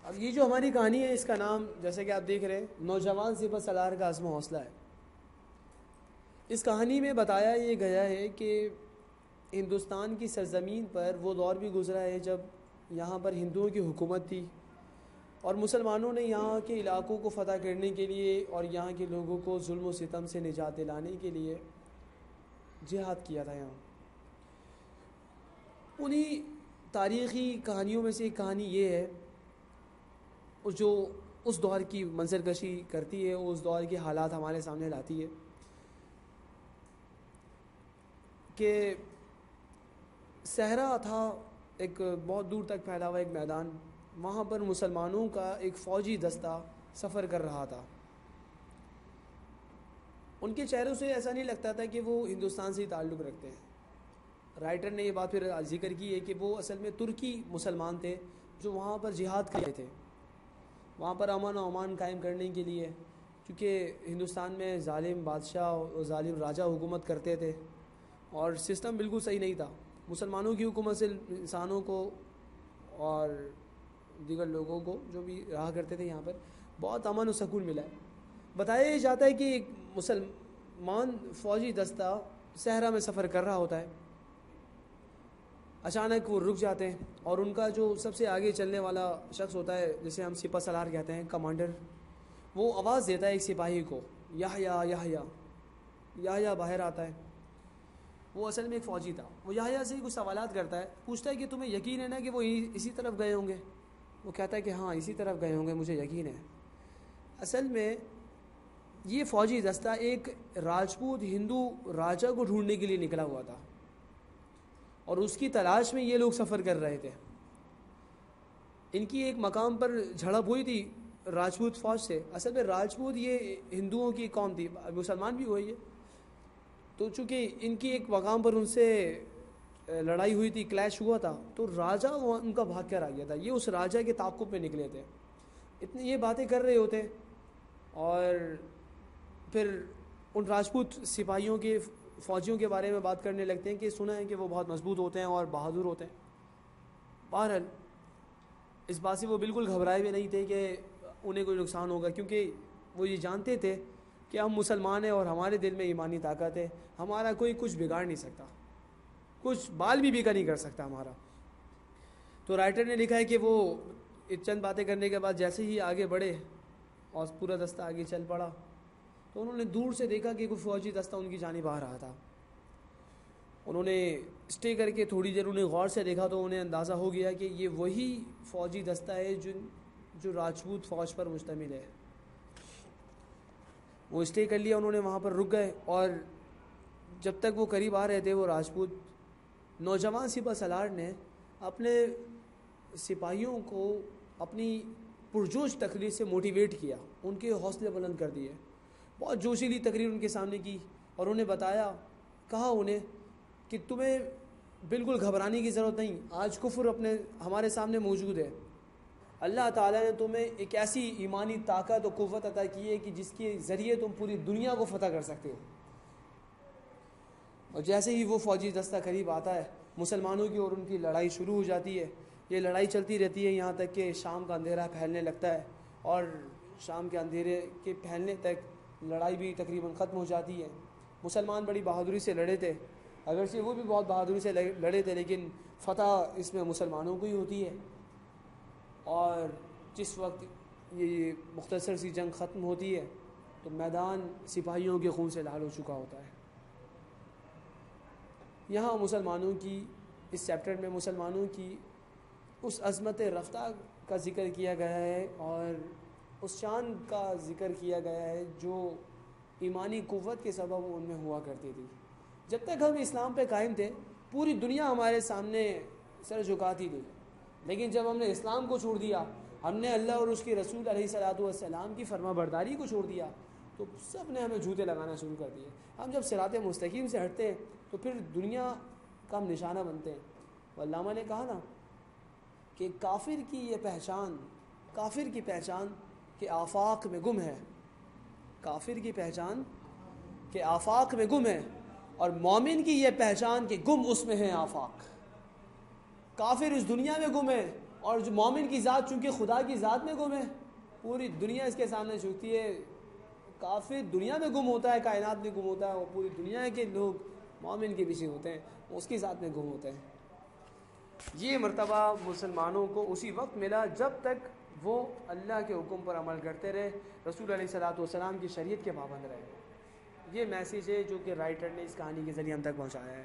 اب یہ جو ہماری کہانی ہے اس کا نام جیسے کہ آپ دیکھ رہے ہیں نوجوان سپہ سالار کا عزم و حوصلہ ہے۔ اس کہانی میں بتایا یہ گیا ہے کہ ہندوستان کی سرزمین پر وہ دور بھی گزرا ہے جب یہاں پر ہندوؤں کی حکومت تھی اور مسلمانوں نے یہاں کے علاقوں کو فتح کرنے کے لیے اور یہاں کے لوگوں کو ظلم و ستم سے نجات دلانے کے لیے جہاد کیا تھا یہاں۔ انہی تاریخی کہانیوں میں سے ایک کہانی یہ ہے جو اس دور کی منظر کشی کرتی ہے، اس دور کے حالات ہمارے سامنے لاتی ہے کہ صحرا تھا، ایک بہت دور تک پھیلا ہوا ایک میدان، وہاں پر مسلمانوں کا ایک فوجی دستہ سفر کر رہا تھا۔ ان کے چہروں سے ایسا نہیں لگتا تھا کہ وہ ہندوستان سے ہی تعلق رکھتے ہیں۔ رائٹر نے یہ بات پھر ذکر کی ہے کہ وہ اصل میں ترکی مسلمان تھے جو وہاں پر جہاد کر رہے تھے، وہاں پر امن و امان قائم کرنے کے لیے، کیونکہ ہندوستان میں ظالم بادشاہ اور ظالم راجہ حکومت کرتے تھے اور سسٹم بالکل صحیح نہیں تھا۔ مسلمانوں کی حکومت سے انسانوں کو اور دیگر لوگوں کو جو بھی رہا کرتے تھے یہاں پر بہت امن و سکون ملا ہے۔ بتایا یہ جاتا ہے کہ ایک مسلمان فوجی دستہ صحرا میں سفر کر رہا ہوتا ہے، اچانک وہ رک جاتے ہیں اور ان کا جو سب سے آگے چلنے والا شخص ہوتا ہے جسے ہم سپہ سالار کہتے ہیں، کمانڈر، وہ آواز دیتا ہے ایک سپاہی کو، یحییٰ یحییٰ، یحییٰ باہر آتا ہے۔ وہ اصل میں ایک فوجی تھا، وہ یحییٰ سے کچھ سوالات کرتا ہے، پوچھتا ہے کہ تمہیں یقین ہے نا کہ وہ اسی طرف گئے ہوں گے؟ وہ کہتا ہے کہ ہاں اسی طرف گئے ہوں گے، مجھے یقین ہے۔ اصل میں یہ فوجی دستہ ایک راجپوت ہندو راجا کو ڈھونڈنے کے لیے نکلا ہوا تھا اور اس کی تلاش میں یہ لوگ سفر کر رہے تھے۔ ان کی ایک مقام پر جھڑپ ہوئی تھی راجپوت فوج سے۔ اصل میں راجپوت یہ ہندوؤں کی قوم تھی، مسلمان بھی ہوئی ہے، تو چونکہ ان کی ایک مقام پر ان سے لڑائی ہوئی تھی، کلیش ہوا تھا، تو راجا ان کا بھاگ کر آ گیا تھا۔ یہ اس راجا کے تعاقب پہ نکلے تھے، اتنے یہ باتیں کر رہے ہوتے اور پھر ان راجپوت سپاہیوں کے فوجیوں کے بارے میں بات کرنے لگتے ہیں کہ سنا ہے کہ وہ بہت مضبوط ہوتے ہیں اور بہادر ہوتے ہیں۔ بہرحال اس بات سے وہ بالکل گھبرائے ہوئے نہیں تھے کہ انہیں کوئی نقصان ہوگا، کیونکہ وہ یہ جانتے تھے کہ ہم مسلمان ہیں اور ہمارے دل میں ایمانی طاقت ہے، ہمارا کوئی کچھ بگاڑ نہیں سکتا، کچھ بال بھی بگاڑ نہیں کر سکتا ہمارا۔ تو رائٹر نے لکھا ہے کہ وہ چند باتیں کرنے کے بعد جیسے ہی آگے بڑھے اور پورا دستہ آگے چل پڑا تو انہوں نے دور سے دیکھا کہ کوئی فوجی دستہ ان کی جانب آ رہا تھا۔ انہوں نے اسٹے کر کے تھوڑی دیر انہیں غور سے دیکھا تو انہیں اندازہ ہو گیا کہ یہ وہی فوجی دستہ ہے جو راجپوت فوج پر مشتمل ہے۔ وہ اسٹے کر لیا، انہوں نے وہاں پر رک گئے اور جب تک وہ قریب آ رہے تھے وہ راجپوت نوجوان سپہ سالار نے اپنے سپاہیوں کو اپنی پرجوش تقریر سے موٹیویٹ کیا، ان کے حوصلے بلند کر دیے، بہت جوشیلی تقریر ان کے سامنے کی اور انہیں بتایا، کہا انہیں کہ تمہیں بالکل گھبرانے کی ضرورت نہیں، آج کفر ہمارے سامنے موجود ہے، اللہ تعالیٰ نے تمہیں ایک ایسی ایمانی طاقت و قوت عطا کی ہے کہ جس کے ذریعے تم پوری دنیا کو فتح کر سکتے ہو۔ اور جیسے ہی وہ فوجی دستہ قریب آتا ہے مسلمانوں کی اور ان کی لڑائی شروع ہو جاتی ہے۔ یہ لڑائی چلتی رہتی ہے یہاں تک کہ شام کا اندھیرا پھیلنے لگتا ہے اور شام کے اندھیرے کے پھیلنے تک لڑائی بھی تقریباً ختم ہو جاتی ہے۔ مسلمان بڑی بہادری سے لڑے تھے، اگرچہ وہ بھی بہت بہادری سے لڑے تھے، لیکن فتح اس میں مسلمانوں کو ہی ہوتی ہے۔ اور جس وقت یہ مختصر سی جنگ ختم ہوتی ہے تو میدان سپاہیوں کے خون سے لال ہو چکا ہوتا ہے۔ یہاں مسلمانوں کی اس چیپٹر میں مسلمانوں کی اس عظمت رفتہ کا ذکر کیا گیا ہے اور اس شان کا ذکر کیا گیا ہے جو ایمانی قوت کے سبب ان میں ہوا کرتی تھی۔ جب تک ہم اسلام پہ قائم تھے پوری دنیا ہمارے سامنے سر جھکاتی تھی، لیکن جب ہم نے اسلام کو چھوڑ دیا، ہم نے اللہ اور اس کے رسول علیہ الصلوۃ والسلام کی فرما برداری کو چھوڑ دیا تو سب نے ہمیں جھوٹے لگانا شروع کر دیے۔ ہم جب صراط مستقیم سے ہٹتے ہیں تو پھر دنیا کا ہم نشانہ بنتے ہیں۔ علامہ نے کہا نا کہ کافر کی پہچان کہ آفاق میں گم ہے، کافر کی پہچان کہ آفاق میں گم ہے، اور مومن کی یہ پہچان کہ گم اس میں ہے آفاق۔ کافر اس دنیا میں گم ہے اور جو مومن کی ذات چونکہ خدا کی ذات میں گم ہے، پوری دنیا اس کے سامنے جھکتی ہے، کافر دنیا میں گم ہوتا ہے، کائنات میں گم ہوتا ہے، اور پوری دنیا کے لوگ مومن کے پیچھے ہوتے ہیں، اس کی ذات میں گم ہوتے ہیں۔ یہ مرتبہ مسلمانوں کو اسی وقت ملا جب تک وہ اللہ کے حکم پر عمل کرتے رہے، رسول علیہ الصلوۃ والسلام کی شریعت کے پابند رہے۔ یہ میسیج ہے جو کہ رائٹر نے اس کہانی کے ذریعے ہم تک پہنچایا ہے۔